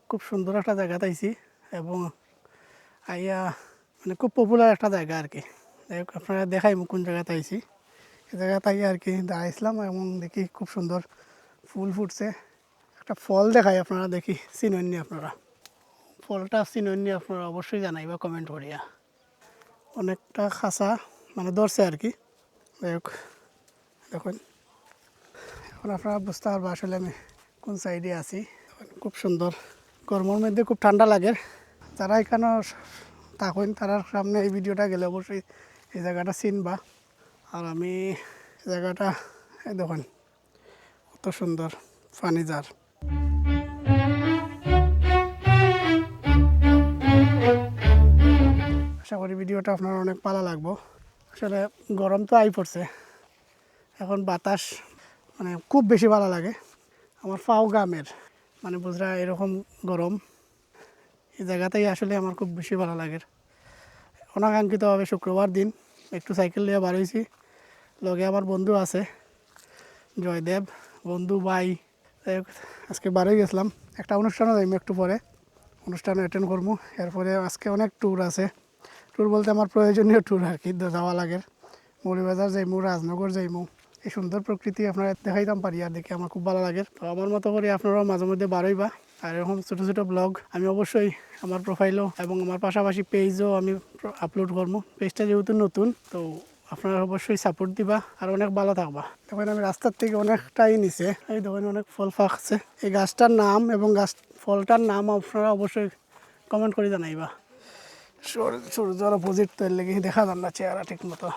খুব সুন্দর একটা জায়গাতে আইছি এবং আইয়া মানে খুব পপুলার একটা জায়গা আর কি। যাই হোক আপনারা দেখাই কোন জায়গাতে আইছি। এই জায়গাতে আইয়া আর কি দাঁড়াইছিলাম এবং দেখি খুব সুন্দর ফুল ফুটছে। একটা ফল দেখাই আপনারা, দেখি চিনেননি আপনারা, ফলটা চিনেননি আপনারা অবশ্যই জানাইবা কমেন্ট করিয়া। অনেকটা খাসা মানে ধরছে আর কি। যাই হোক দেখুন, এখন আপনারা বুঝতে পারবো আসলে আমি কোন সাইডে আছি। খুব সুন্দর, গরমের মধ্যে খুব ঠান্ডা লাগে। যারা এখানে থাকেন তারার সামনে এই ভিডিওটা গেলে অবশ্যই এই জায়গাটা চিনবা। আর আমি এই জায়গাটা এই দেখুন কত সুন্দর ফার্নিচার। আশা করি ভিডিওটা আপনার অনেক ভালো লাগবো। আসলে গরম তো আই পড়ছে, এখন বাতাস মানে খুব বেশি ভালো লাগে। আমার পাও গামের মানে বুঝরা এরকম গরম। এই জায়গাতেই আসলে আমার খুব বেশি ভালো লাগে। অনাকাঙ্ক্ষিতভাবে শুক্রবার দিন একটু সাইকেল নিয়ে বার হয়েছি, লগে আমার বন্ধু আছে জয়দেব, বন্ধু ভাই। আজকে বারোই গেছিলাম, একটা অনুষ্ঠানও যাইম একটু পরে, অনুষ্ঠানে অ্যাটেন্ড করবো। এরপরে আজকে অনেক ট্যুর আছে। ট্যুর বলতে আমার প্রয়োজনীয় ট্যুর আর কি, যাওয়া লাগে। মৌলভীবাজার যাইমু, রাজনগর যাইমু। এই সুন্দর প্রকৃতি আপনারা দেখাইতাম পারি আর দেখে আমার খুব ভালো লাগে। তো আমার মতো করে আপনারাও মাঝে মধ্যে বারোইবা। আর এরকম ছোটো ছোটো ব্লগ আমি অবশ্যই আমার প্রোফাইলও এবং আমার পাশাপাশি পেজও আমি আপলোড করবো। পেজটা যেহেতু নতুন, তো আপনারা অবশ্যই সাপোর্ট দিবা আর অনেক ভালো থাকবা। তখন আমি রাস্তার থেকে অনেকটাই নিচে, এই দোকানে অনেক ফল ফাঁকছে। এই গাছটার নাম এবং ফলটার নাম আপনারা অবশ্যই কমেন্ট করে জানাইবা। সূর্যের অপোজিট তো এর লেগে দেখা যান না চেহারা ঠিক মতো।